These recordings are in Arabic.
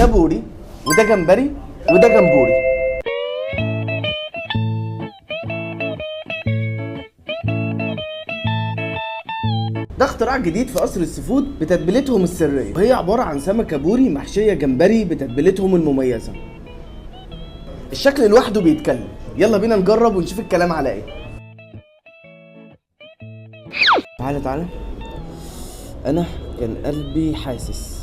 ده بوري وده جمبري وده جمبوري. ده اختراع جديد في قصر السي فود بتتبيلتهم السريه، وهي عباره عن سمكه بوري محشيه جمبري بتتبيلتهم المميزه. الشكل لوحده بيتكلم. يلا بينا نجرب ونشوف الكلام على ايه. تعالى تعالى، انا كان قلبي حاسس.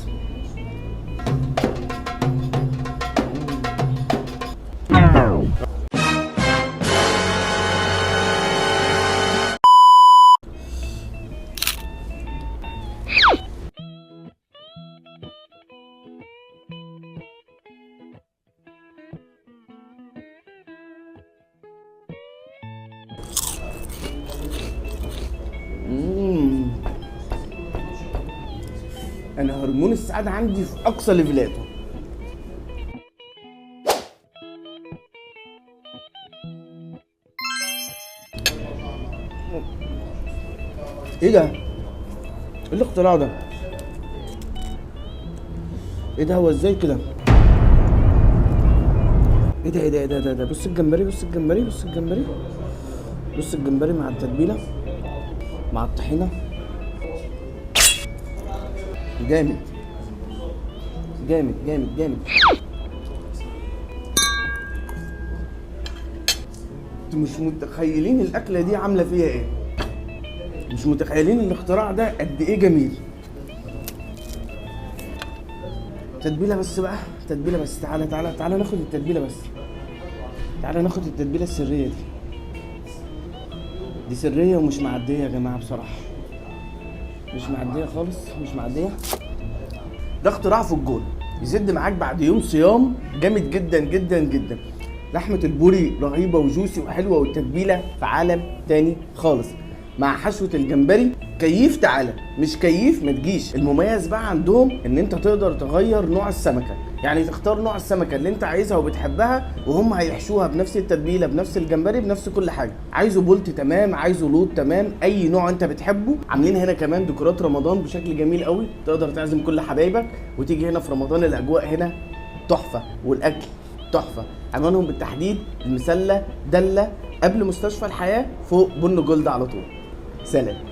انا هرمون السعاده عندي في اقصى ليفلاته. ايه ده؟ ايه الاختراع ده؟ ايه ده؟ هو ازاي كده؟ ايه ده ايه ده ايه ده ده بص الجمبري، بص الجمبري، بص الجمبري، بص الجمبري مع التتبيله مع الطحينه. جامد جامد جامد جامد. انتوا مش متخيلين الاكله دي عامله فيها ايه، مش متخيلين الاختراع ده قد ايه جميل. تتبيله بس بقى، تتبيله بس. تعالى تعالى تعالى ناخد التتبيله بس، تعالى ناخد التتبيله السريه دي. دي سريه ومش معديه يا جماعه بصراحه، مش معديه خالص، مش معديه. ده اختراع في الجون يسد معاك بعد يوم صيام جامد جدا جدا جدا. لحمه البوري رهيبه وجوسي وحلوه، والتتبيله في عالم تاني خالص مع حشوه الجمبري. كيف تعالى، مش كيف ما تجيش. المميز بقى عندهم ان انت تقدر تغير نوع السمكه، يعني تختار نوع السمكه اللي انت عايزها وبتحبها، وهم هيحشوها بنفس التتبيله بنفس الجمبري بنفس كل حاجه. عايزه بولت تمام، عايزه لوط تمام، اي نوع انت بتحبه. عاملين هنا كمان ديكورات رمضان بشكل جميل قوي، تقدر تعزم كل حبايبك وتيجي هنا في رمضان. الاجواء هنا تحفه والاكل تحفه. عنوانهم بالتحديد المسله دله قبل مستشفى الحياه، فوق بن جولد على طول. سلام.